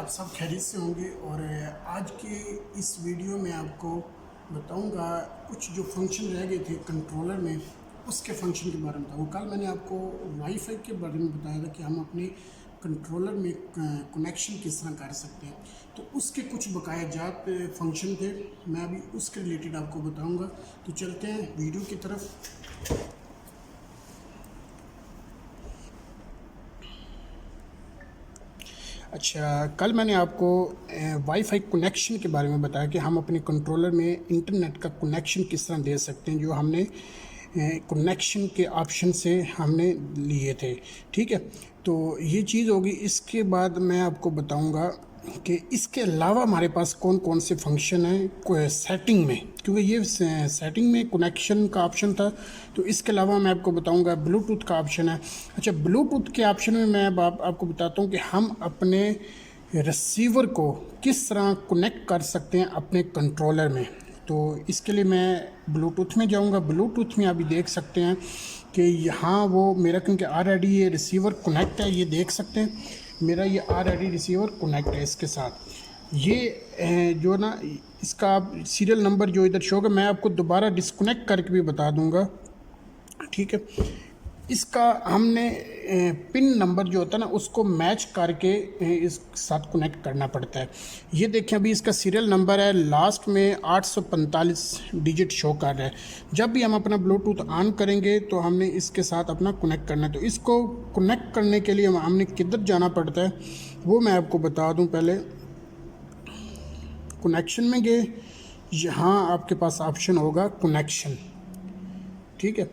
आप सब खैरियत से होंगे। और आज के इस वीडियो में आपको बताऊंगा कुछ जो फंक्शन रह गए थे कंट्रोलर में, उसके फंक्शन के बारे में बताऊँगा। कल मैंने आपको वाईफाई के बारे में बताया था कि हम अपने कंट्रोलर में कनेक्शन किस तरह कर सकते हैं, तो उसके कुछ बकाया जात फंक्शन थे। मैं अभी उसके रिलेटेड आपको बताऊँगा। तो चलते हैं वीडियो की तरफ। अच्छा, कल मैंने आपको वाईफाई कनेक्शन के बारे में बताया कि हम अपने कंट्रोलर में इंटरनेट का कनेक्शन किस तरह दे सकते हैं, जो हमने कनेक्शन के ऑप्शन से हमने लिए थे। ठीक है, तो ये चीज़ होगी। इसके बाद मैं आपको बताऊंगा कि इसके अलावा हमारे पास कौन कौन से फंक्शन हैं सेटिंग में, क्योंकि ये सेटिंग में कनेक्शन का ऑप्शन था। तो इसके अलावा मैं आपको बताऊंगा ब्लूटूथ का ऑप्शन है। अच्छा, ब्लूटूथ के ऑप्शन में मैं आपको बताता हूँ कि हम अपने रिसीवर को किस तरह कनेक्ट कर सकते हैं अपने कंट्रोलर में। तो इसके लिए मैं ब्लूटूथ में जाऊंगा। ब्लूटूथ में अभी देख सकते हैं कि यहाँ वो मेरा, क्योंकि ऑलरेडी ये रिसीवर कनेक्ट है, ये देख सकते हैं मेरा ये ऑलरेडी रिसीवर कनेक्ट है इसके साथ। ये जो ना इसका सीरियल नंबर जो इधर शो होगा, मैं आपको दोबारा डिस्कनेक्ट करके भी बता दूंगा। ठीक है, इसका हमने पिन नंबर जो होता है ना, उसको मैच करके इस साथ कनेक्ट करना पड़ता है। ये देखें, अभी इसका सीरियल नंबर है, लास्ट में 845 डिजिट शो कर रहा है। जब भी हम अपना ब्लूटूथ ऑन करेंगे तो हमने इसके साथ अपना कनेक्ट करना है। तो इसको कनेक्ट करने के लिए हमने किधर जाना पड़ता है वो मैं आपको बता दूं। पहले कनेक्शन में गए, यहाँ आपके पास ऑप्शन होगा कनेक्शन। ठीक है,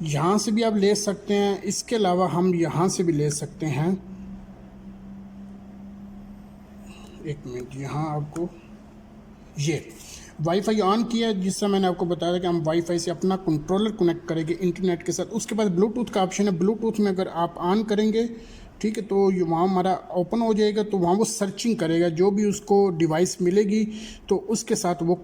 यहाँ से भी आप ले सकते हैं। इसके अलावा हम यहाँ से भी ले सकते हैं। एक मिनट, यहाँ आपको ये वाईफाई ऑन किया, जिससे मैंने आपको बताया था कि हम वाईफाई से अपना कंट्रोलर कनेक्ट करेंगे इंटरनेट के साथ। उसके बाद ब्लूटूथ का ऑप्शन है। ब्लूटूथ में अगर आप ऑन करेंगे, ठीक है, तो वहाँ हमारा ओपन हो जाएगा। तो वहाँ वो सर्चिंग करेगा, जो भी उसको डिवाइस मिलेगी तो उसके साथ वो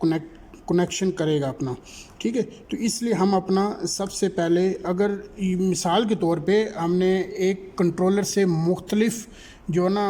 कनेक्शन करेगा अपना। ठीक है, तो इसलिए हम अपना सबसे पहले, अगर मिसाल के तौर पे हमने एक कंट्रोलर से मुख्तलिफ जो ना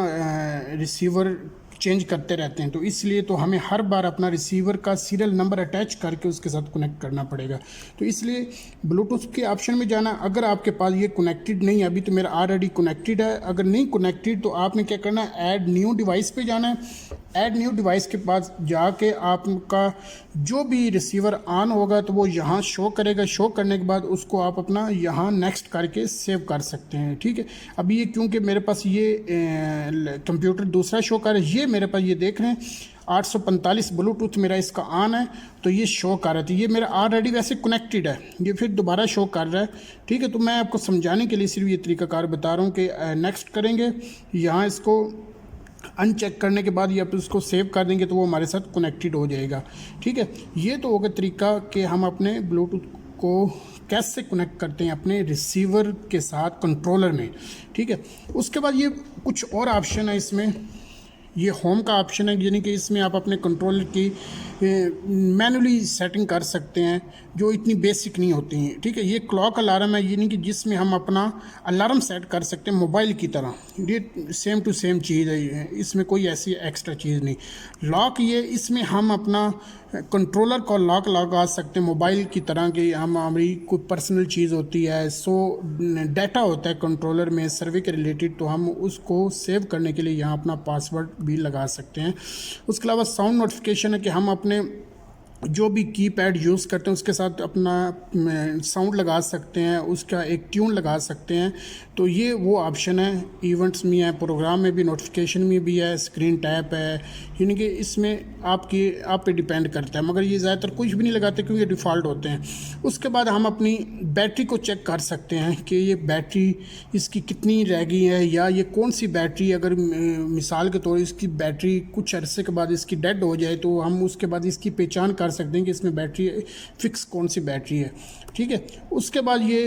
रिसीवर चेंज करते रहते हैं, तो इसलिए तो हमें हर बार अपना रिसीवर का सीरियल नंबर अटैच करके उसके साथ कनेक्ट करना पड़ेगा। तो इसलिए ब्लूटूथ के ऑप्शन में जाना। अगर आपके पास ये कनेक्टेड नहीं है, अभी तो मेरा ऑलरेडी कनेक्टेड है। अगर नहीं कनेक्टेड तो आपने क्या करना है, ऐड न्यू डिवाइस पे जाना है। ऐड न्यू डिवाइस के पास जाके आपका जो भी रिसीवर ऑन होगा तो वो यहाँ शो करेगा। शो करने के बाद उसको आप अपना यहाँ नेक्स्ट करके सेव कर सकते हैं। ठीक है, अभी ये क्योंकि मेरे पास ये कंप्यूटर दूसरा शो कर रहा है, ये मेरे पास ये देख रहे हैं 845 ब्लूटूथ मेरा इसका ऑन है, तो ये शो कर रहा था। ये मेरा ऑलरेडी वैसे कनेक्टेड है, ये फिर दोबारा शो कर रहा है। ठीक है, तो मैं आपको समझाने के लिए सिर्फ ये तरीकाकार बता रहा हूँ कि नेक्स्ट करेंगे, यहाँ इसको अनचेक करने के बाद या फिर उसको सेव कर देंगे तो वो हमारे साथ कनेक्टेड हो जाएगा। ठीक है, ये तो होगा तरीका कि हम अपने ब्लूटूथ को कैसे कनेक्ट करते हैं अपने रिसीवर के साथ कंट्रोलर में। ठीक है, उसके बाद ये कुछ और ऑप्शन है इसमें। ये होम का ऑप्शन है, यानी कि इसमें आप अपने कंट्रोलर की मैनुअली सेटिंग कर सकते हैं, जो इतनी बेसिक नहीं होती हैं। ठीक है, ये क्लॉक अलार्म है, यानी कि जिसमें हम अपना अलार्म सेट कर सकते हैं मोबाइल की तरह। ये सेम टू सेम चीज़ है, इसमें कोई ऐसी एक्स्ट्रा चीज़ नहीं। लॉक, ये इसमें हम अपना कंट्रोलर को लॉक लगा सकते हैं मोबाइल की तरह की। हमारी कोई पर्सनल चीज़ होती है, डाटा होता है कंट्रोलर में सर्वे के रिलेटेड, तो हम उसको सेव करने के लिए यहाँ अपना पासवर्ड भी लगा सकते हैं। उसके अलावा साउंड नोटिफिकेशन है कि हम अपने जो भी कीपैड यूज़ करते हैं उसके साथ अपना साउंड लगा सकते हैं, उसका एक ट्यून लगा सकते हैं। तो ये वो ऑप्शन है। इवेंट्स में है, प्रोग्राम में भी, नोटिफिकेशन में भी है, स्क्रीन टैप है, यानी कि इसमें आप पे डिपेंड करता है। मगर ये ज़्यादातर कुछ भी नहीं लगाते क्योंकि डिफ़ॉल्ट होते हैं। उसके बाद हम अपनी बैटरी को चेक कर सकते हैं कि ये बैटरी इसकी कितनी रह गई है, या ये कौन सी बैटरी, अगर मिसाल के तौर इसकी बैटरी कुछ अरसे के बाद इसकी डेड हो जाए तो हम उसके बाद इसकी पहचान कर सकते हैं कि इसमें बैटरी फिक्स कौन सी बैटरी है। ठीक है, उसके बाद ये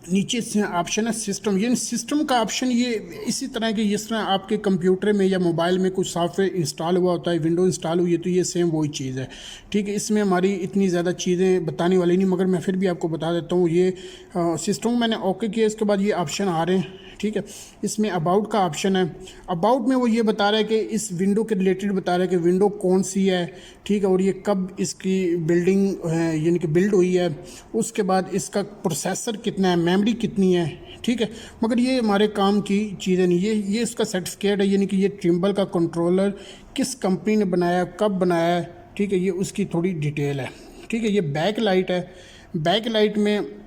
नीचे से ऑप्शन है सिस्टम, यानी सिस्टम का ऑप्शन ये इसी तरह के जिस तरह आपके कंप्यूटर में या मोबाइल में कुछ सॉफ्टवेयर इंस्टॉल हुआ होता है, विंडो इंस्टॉल हुई है, तो ये सेम वही चीज़ है। ठीक है, इसमें हमारी इतनी ज़्यादा चीज़ें बताने वाली नहीं, मगर मैं फिर भी आपको बता देता हूँ। ये सिस्टम मैंने ओके किया, इसके बाद ये ऑप्शन आ रहे हैं। ठीक है, इसमें अबाउट का ऑप्शन है। अबाउट में वो ये बता रहा है कि इस विंडो के रिलेटेड बता रहा है कि विंडो कौन सी है, ठीक है, और ये कब इसकी बिल्डिंग यानी कि बिल्ड हुई है। उसके बाद इसका प्रोसेसर कितना है, मेमोरी कितनी है। ठीक है, मगर ये हमारे काम की चीज़ें नहीं, ये इसका सर्टिफिकेट है, यानी कि ये ट्रिम्बल का कंट्रोलर किस कंपनी ने बनाया, कब बनाया है। ठीक है, ये उसकी थोड़ी डिटेल है। ठीक है, ये बैक लाइट है। बैक लाइट में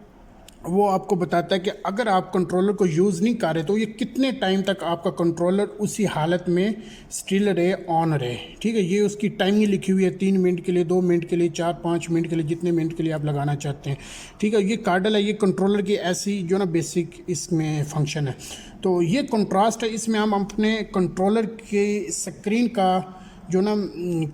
वो आपको बताता है कि अगर आप कंट्रोलर को यूज़ नहीं कर रहे तो ये कितने टाइम तक आपका कंट्रोलर उसी हालत में स्टिल रहे, ऑन रहे। ठीक है, ये उसकी टाइमिंग लिखी हुई है, 3 मिनट के लिए, 2 मिनट के लिए, 4-5 मिनट के लिए, जितने मिनट के लिए आप लगाना चाहते हैं। ठीक है, ये कार्डल है, ये कंट्रोलर की ऐसी जो ना बेसिक इसमें फंक्शन है। तो ये कंट्रास्ट है, इसमें हम अपने कंट्रोलर के स्क्रीन का जो ना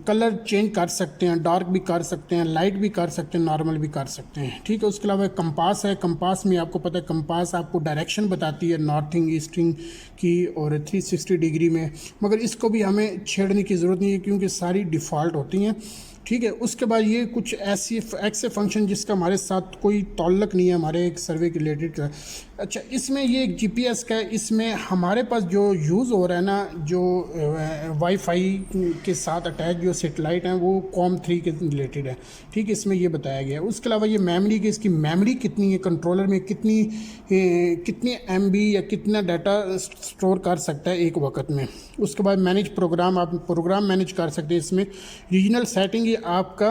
कलर चेंज कर सकते हैं, डार्क भी कर सकते हैं, लाइट भी कर सकते हैं, नॉर्मल भी कर सकते हैं। ठीक है, उसके अलावा कंपास है। कंपास में आपको पता है, कंपास आपको डायरेक्शन बताती है नॉर्थिंग ईस्टिंग की और 360 डिग्री में, मगर इसको भी हमें छेड़ने की ज़रूरत नहीं है क्योंकि सारी डिफ़ॉल्ट होती हैं। ठीक है, उसके बाद ये कुछ ऐसे फंक्शन जिसका हमारे साथ कोई ताल्लुक नहीं है, हमारे एक सर्वे के रिलेटेड का। अच्छा, इसमें ये एक जीपीएस का है, इसमें हमारे पास जो यूज़ हो रहा है ना, जो वाईफाई के साथ अटैच जो सेटेलाइट हैं वो COM3 के रिलेटेड है। ठीक है, इसमें ये बताया गया है। उसके अलावा ये मेमोरी की, इसकी मेमोरी कितनी है, कंट्रोलर में कितनी MB या कितना डाटा स्टोर कर सकता है एक वक्त में। उसके बाद मैनेज प्रोग्राम, आप प्रोग्राम मैनेज कर सकते हैं इसमें। रीजनल सेटिंग, ये आपका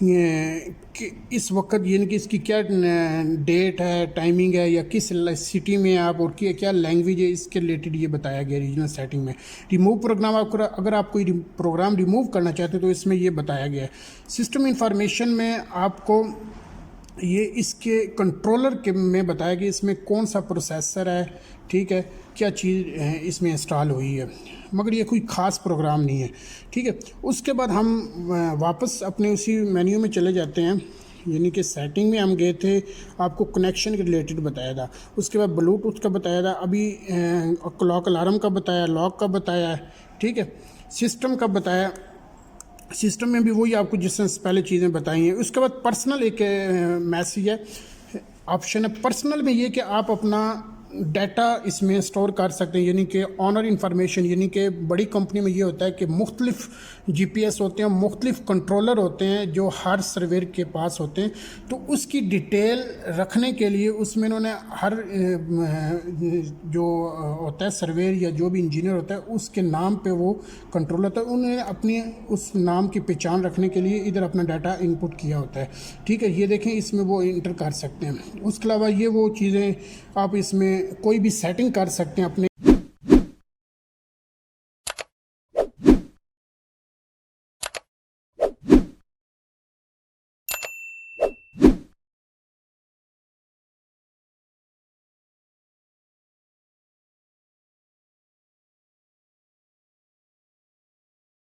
कि इस वक्त यानी कि इसकी क्या डेट है, टाइमिंग है, या किस सिटी में आप, और क्या लैंग्वेज है, इसके रिलेटेड ये बताया गया रीजनल सेटिंग में। रिमूव प्रोग्राम, अगर आप कोई प्रोग्राम रिमूव करना चाहते हैं तो इसमें ये बताया गया है। सिस्टम इंफॉर्मेशन में आपको ये इसके कंट्रोलर के में बताया कि इसमें कौन सा प्रोसेसर है, ठीक है, क्या चीज़ इसमें इंस्टॉल हुई है, मगर ये कोई ख़ास प्रोग्राम नहीं है। ठीक है, उसके बाद हम वापस अपने उसी मेन्यू में चले जाते हैं, यानी कि सेटिंग में हम गए थे, आपको कनेक्शन के रिलेटेड बताया था। उसके बाद ब्लूटूथ का बताया था, अभी क्लॉक अलार्म का बताया, लॉक का बताया। ठीक है, सिस्टम का बताया, सिस्टम में भी वही आपको जिससे पहले चीज़ें बताई हैं। उसके बाद पर्सनल एक मैसेज है, ऑप्शन है पर्सनल में, ये कि आप अपना डाटा इसमें स्टोर कर सकते हैं, यानी कि ऑनर इंफॉर्मेशन, यानी कि बड़ी कंपनी में ये होता है कि मुख्तलिफ GPS होते हैं, मुख्तलिफ कंट्रोलर होते हैं जो हर सर्वेयर के पास होते हैं, तो उसकी डिटेल रखने के लिए उसमें इन्होंने हर जो होता है सर्वेयर या जो भी इंजीनियर होता है उसके नाम पे वो कंट्रोल होता है, उन्होंने अपनी उस नाम की पहचान रखने के लिए इधर अपना डाटा इनपुट किया होता है। ठीक है, ये देखें, इसमें वो इंटर कर सकते हैं। उसके अलावा ये वो चीज़ें आप इसमें कोई भी सेटिंग कर सकते हैं अपने